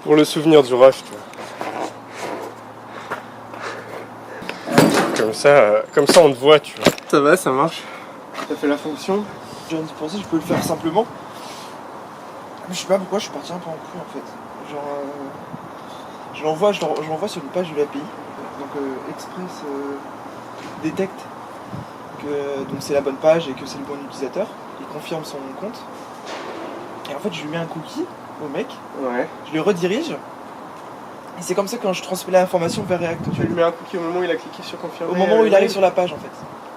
pour le souvenir du rush, tu vois. Comme ça on te voit, tu vois. Ça va, ça marche. Ça fait la fonction. Je viens d'y penser, je peux le faire simplement. Mais je sais pas pourquoi je suis parti un peu en couille en fait. Genre, je l'envoie sur une page de l'API. Donc Express détecte que donc c'est la bonne page et que c'est le bon utilisateur. Il confirme son compte. Et en fait, je lui mets un cookie au mec. Ouais. Je le redirige. Et c'est comme ça quand je transmets l'information vers React. Tu lui mets un cookie au moment où il a cliqué sur confirmer. Au moment où il arrive sur la page en fait.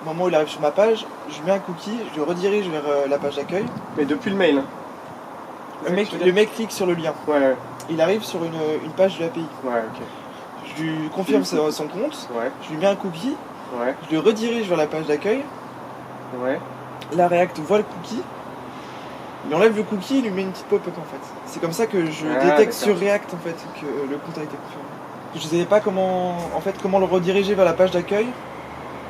Au moment où il arrive sur ma page, je lui mets un cookie, je le redirige vers la page d'accueil. Mais depuis le mail. Hein. Le mec clique sur le lien. Ouais. Il arrive sur une page de l'API. Ouais, ok. Je lui confirme son compte. Ouais. Je lui mets un cookie. Ouais. Je le redirige vers la page d'accueil. Ouais. La React voit le cookie. Il enlève le cookie, il lui met une petite pop-up en fait. C'est comme ça que je détecte sur React en fait que le compte a été confirmé. Je ne savais pas comment le rediriger vers la page d'accueil.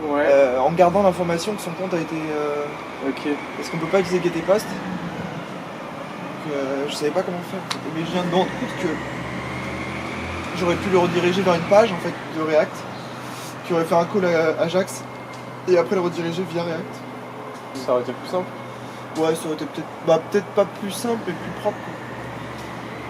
Ouais. En gardant l'information que son compte a été. Ok. Parce qu'on peut pas utiliser GetPost. Donc je savais pas comment faire. Mais je viens de me rendre compte que j'aurais pu le rediriger vers une page en fait de React qui aurait fait un call à Ajax et après le rediriger via React. Ça aurait été plus simple. Ouais, ça aurait été peut-être pas plus simple mais plus propre. Quoi.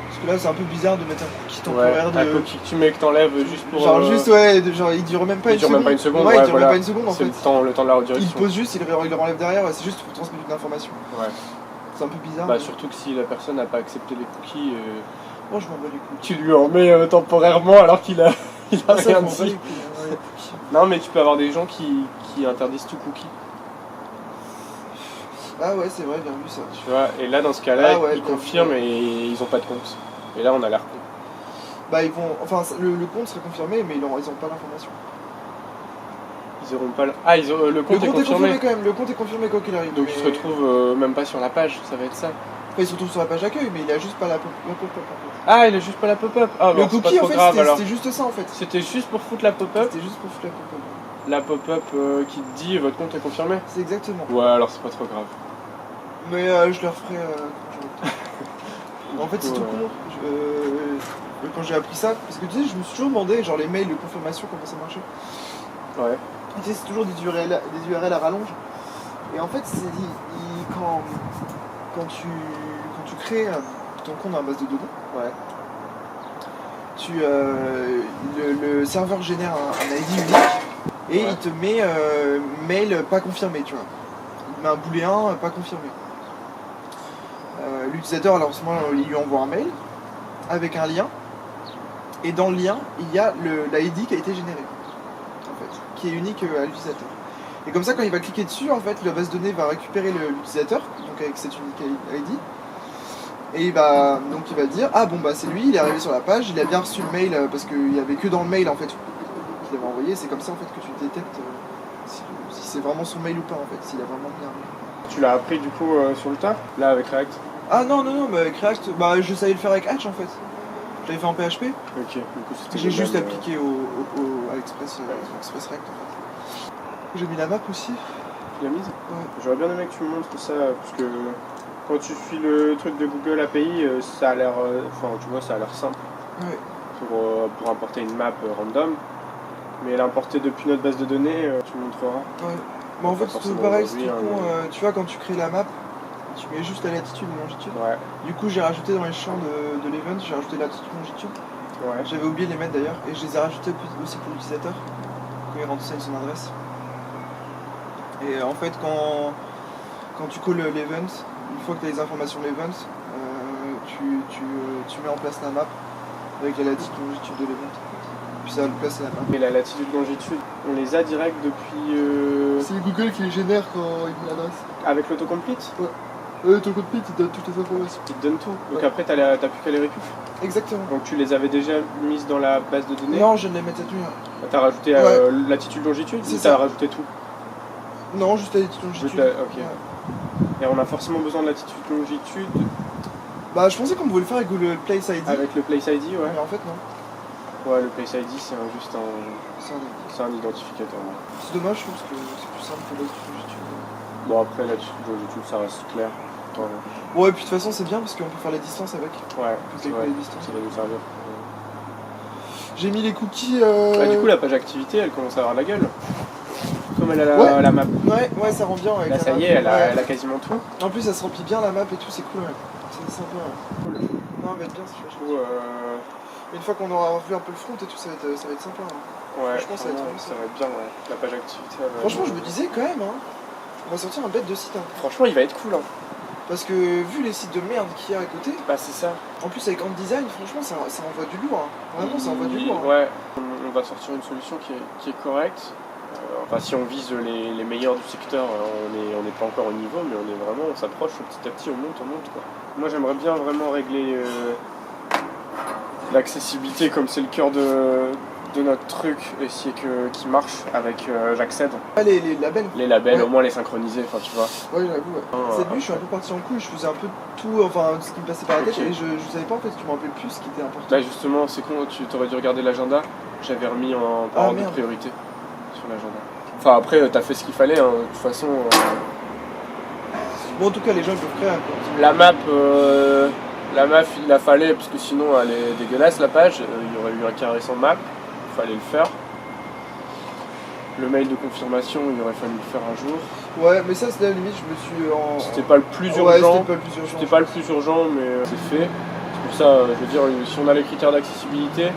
Parce que là c'est un peu bizarre de mettre un cookie temporaire un cookie que tu mets que t'enlèves juste pour. Genre juste genre il dure même pas une seconde. Même pas une seconde. Ouais, Ouais, il dure même pas une seconde en fait. Le temps de la redirection. Il pose juste, il le renlève derrière, c'est juste pour transmettre une information. Ouais. C'est un peu bizarre. Bah surtout que si la personne n'a pas accepté les cookies. Moi je m'en bats les couilles. Tu lui en mets temporairement alors qu'il a rien dit. Non mais tu peux avoir des gens qui interdisent tout cookie. Ah ouais, c'est vrai, bien vu ça. Tu vois, et là dans ce cas-là, ils confirment et ils ont pas de compte. Et là on a l'air con. Bah ils vont. Enfin le compte serait confirmé mais ils ont pas l'information. Ils auront pas Ah le compte est confirmé quand même, le compte est confirmé quoi qu'il arrive. Donc il se retrouve même pas sur la page, ça va être ça. Enfin, il se retrouve sur la page d'accueil mais il a juste pas la pop-up en fait. Ah il a juste pas la pop-up. Ah le cookie en fait c'était juste ça en fait. C'était juste pour foutre la pop-up. C'était juste pour foutre la pop-up. La pop-up qui te dit votre compte est confirmé. C'est exactement. Ouais alors c'est pas trop grave. Mais je le referai quand je... En fait c'est tout con. Quand j'ai appris ça, parce que tu sais je me suis toujours demandé genre les mails de confirmation comment ça marchait. Ouais. Tu sais c'est toujours des URL à rallonge. Et en fait quand tu crées ton compte dans la base de données, le serveur génère un ID unique et il te met mail pas confirmé, tu vois. Il met un booléen pas confirmé. L'utilisateur alors en ce moment il lui envoie un mail avec un lien et dans le lien il y a l'ID qui a été généré en fait, qui est unique à l'utilisateur. Et comme ça quand il va cliquer dessus en fait la base de données va récupérer l'utilisateur donc avec cette unique ID et donc il va dire ah bon c'est lui, il est arrivé sur la page, il a bien reçu le mail parce qu'il y avait que dans le mail en fait qu'il avait envoyé, c'est comme ça en fait que tu détectes si c'est vraiment son mail ou pas en fait, s'il a vraiment bien arrivé. Tu l'as appris du coup sur le tas là avec React? Ah non mais avec React, je savais le faire avec Hatch en fait. Je l'avais fait en PHP. Ok, du coup c'était. J'ai juste appliqué à Express React en fait. J'ai mis la map aussi. Tu l'as mise? Ouais. J'aurais bien aimé que tu me montres ça parce que quand tu suis le truc de Google API, ça a l'air. Tu vois, ça a l'air simple. Ouais. Pour importer une map random. Mais l'importer depuis notre base de données, tu me montreras. Ouais. Mais en fait c'est tout pareil, c'est tout con. Tu vois quand tu crées la map, tu mets juste la latitude et longitude. Ouais. Du coup j'ai rajouté dans les champs de l'event, j'ai rajouté latitude et longitude. Ouais. J'avais oublié de les mettre d'ailleurs et je les ai rajoutés aussi pour l'utilisateur quand il renseigne son adresse. Et en fait quand tu calls l'event, une fois que tu as les informations de l'event, tu mets en place la map avec la latitude et longitude de l'event. Puis ça va le placer la map. Et la latitude et longitude, on les a direct depuis. C'est Google qui les génère quand il met l'adresse. Avec l'autocomplete? Ouais. L'autocomplete il donne toutes les informations. Il te donne tout. Donc après t'as plus qu'à les récupérer. Exactement. Donc tu les avais déjà mises dans la base de données? Non, je ne les mettais plus. T'as rajouté latitude longitude? C'est ça. T'as rajouté tout? Non, juste latitude longitude. Ok. Ouais. Et on a forcément besoin de latitude longitude? Je pensais qu'on pouvait le faire avec le Place ID. Avec le Place ID, ouais. Mais en fait non. Ouais, le Place ID c'est juste un identificateur. Ouais. C'est dommage, je pense que c'est plus simple que latitude longitude. Bon après latitude longitude ça reste clair. le temps. Là. Ouais, et puis de toute façon, c'est bien parce qu'on peut faire les distances avec. Ouais, c'est vrai. Les distances. Ça va nous servir. J'ai mis les cookies. Bah, du coup, la page activité, elle commence à avoir la gueule. Comme elle a la map. Ouais, ça rend bien. Avec là, ça y est, elle a quasiment tout. En plus, ça se remplit bien la map et tout, c'est cool. Ouais. C'est sympa. Ouais. Cool. Non, elle va être bien, c'est chouette. Une fois qu'on aura vu un peu le front et tout, ça va être sympa. Hein. Ouais, franchement, ça va être bien, ouais. La page activité. Franchement, je me disais quand même, hein, on va sortir un bête de site. Hein. Franchement, il va être cool. Hein. Parce que vu les sites de merde qu'il y a à côté, bah c'est ça. En plus avec Design, franchement, ça envoie du lourd. Hein. Vraiment, ça envoie du lourd. Hein. Ouais, on va sortir une solution qui est correcte. Enfin, si on vise les meilleurs du secteur, on n'est pas encore au niveau, mais on s'approche petit à petit, on monte quoi. Moi, j'aimerais bien vraiment régler l'accessibilité comme c'est le cœur de notre truc, essayer qu'il marche avec j'accède. Les labels. Les labels, au moins les synchroniser, enfin tu vois. Ouais, j'avoue. Ouais. Cette nuit, je suis un peu parti en couille, je faisais un peu tout, enfin ce qui me passait par la tête, et je savais pas en fait, tu me rappelles plus ce qui était important. Bah justement, c'est con, tu t'aurais dû regarder l'agenda, j'avais remis en ordre de priorité sur l'agenda. Enfin après, t'as fait ce qu'il fallait, hein. De toute façon. Bon, en tout cas, les gens ils peuvent créer. Hein, la map, il la fallait, parce que sinon elle est dégueulasse la page, il y aurait eu un carré sans map. Fallait le faire. Le mail de confirmation, il aurait fallu le faire un jour. Ouais, mais ça, c'est la limite, je me suis C'était pas le plus urgent. Ouais, c'était pas le plus urgent, mais c'est fait. C'est pour ça, je veux dire, si on a les critères d'accessibilité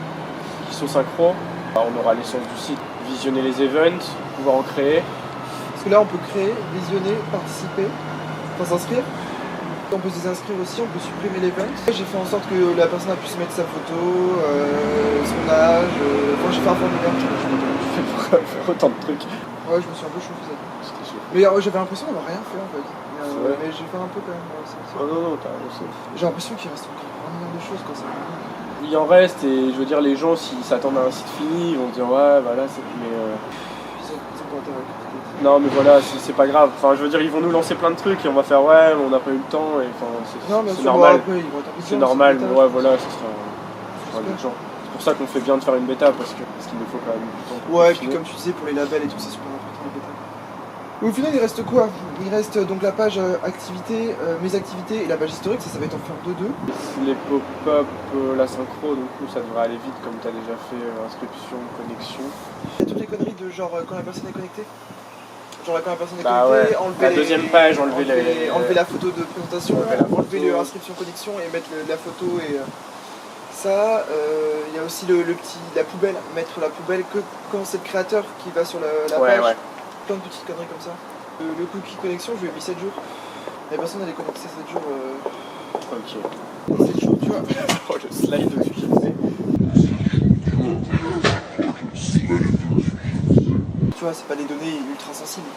qui sont synchro, on aura l'essence du site. Visionner les events, pouvoir en créer. Parce que là, on peut créer, visionner, participer, enfin s'inscrire. On peut se désinscrire aussi, on peut supprimer l'event. J'ai fait en sorte que la personne puisse mettre sa photo, son âge, enfin j'ai fait un formulaire. Tu fais pour faire autant de trucs. Ouais, je me suis un peu chauffé. Mais j'avais l'impression d'avoir rien fait en fait. Mais j'ai fait un peu quand même. Oh non, t'as raison. J'ai l'impression qu'il reste encore un million de choses quand ça. Il en reste et je veux dire, les gens, s'ils s'attendent à un site fini, ils vont dire ouais, voilà, c'est. Mais. Ils ont pas intérêt. Non mais voilà, c'est pas grave. Enfin je veux dire, ils vont nous lancer plein de trucs et on va faire ouais, mais on n'a pas eu le temps et enfin c'est normal. C'est normal, mais ouais voilà, ce sera des gens. C'est pour ça qu'on fait bien de faire une bêta parce qu'il nous faut quand même du temps. Ouais, et puis comme tu disais pour les labels et tout, c'est super important les bêta. Au final, il reste quoi? Il reste donc la page activité, mes activités et la page historique, ça va être en faire 2-2. Les pop-up, la synchro, donc ça devrait aller vite comme tu as déjà fait inscription, connexion. Il y a toutes les conneries de genre quand la personne est connectée. Genre quand la personne est ouais. connectée, enlever la deuxième page, enlever la photo de présentation, enlever l'inscription connexion et mettre la photo et ça. Il y a aussi la poubelle, mettre la poubelle que quand c'est le créateur qui va sur la page. Ouais. Plein de petites conneries comme ça. Le cookie connexion, je lui ai mis 7 jours. La personne elle est connectée 7 jours. Ok. 7 jours, tu vois. Oh le slide dessus qu'il fait. Tu vois, c'est pas des données ultra sensibles.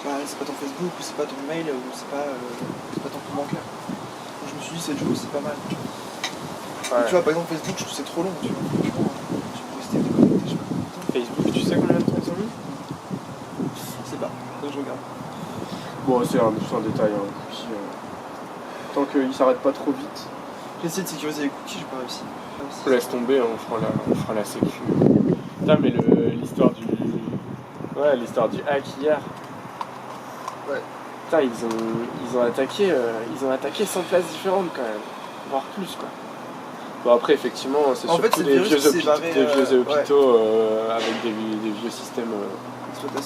C'est pas ton Facebook, ou c'est pas ton mail, ou c'est pas ton compte bancaire. Donc je me suis dit 7 jours c'est pas mal. Ouais. Tu vois, par exemple Facebook, je trouve que c'est trop long, tu vois. Franchement, tu peux rester déconnecté, je sais pas. Facebook, tu sais combien de temps ils ont mis? Je sais pas, je regarde. Bon, c'est un détail, hein. Puis, tant qu'ils s'arrêtent pas trop vite. J'ai essayé de sécuriser les cookies, j'ai pas réussi. Laisse tomber, on fera la sécu. Putain, mais l'histoire du. Ouais, l'histoire du hack hier. Ouais. Putain, ils ont attaqué 100 places différentes quand même. Voire plus quoi. Bon après effectivement c'est surtout des vieux hôpitaux avec des vieux systèmes.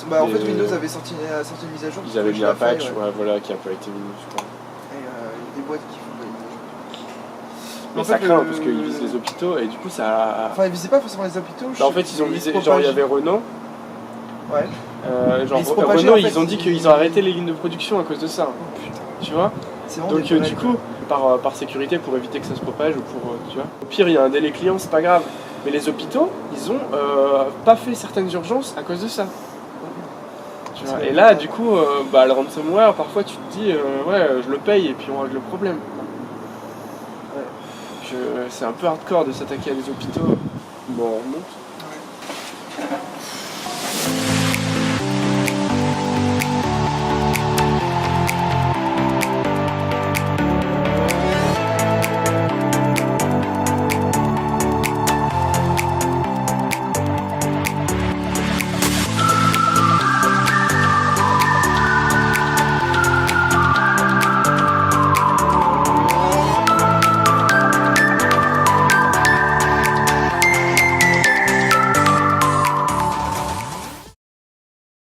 Bah en fait Windows avait sorti une mise à jour. Ils avaient mis un patch voilà, qui a pas été mis je crois. Et il y a des boîtes qui font des mises à jour. Mais ça craint parce qu'ils visent les hôpitaux et du coup ça. Enfin ils visaient pas forcément les hôpitaux. Bah, en fait ils ont visé, genre il y avait Renault. Ouais. Renault ils ont dit qu'ils ont arrêté les lignes de production à cause de ça. Oh putain. Tu vois. Donc du coup, par sécurité pour éviter que ça se propage ou pour tu vois. Au pire il y a un délai client, c'est pas grave. Mais les hôpitaux, ils ont pas fait certaines urgences à cause de ça. Tu vois. Et là du coup, le ransomware, parfois tu te dis ouais je le paye et puis on règle le problème. Ouais. C'est un peu hardcore de s'attaquer à des hôpitaux. Bon on remonte.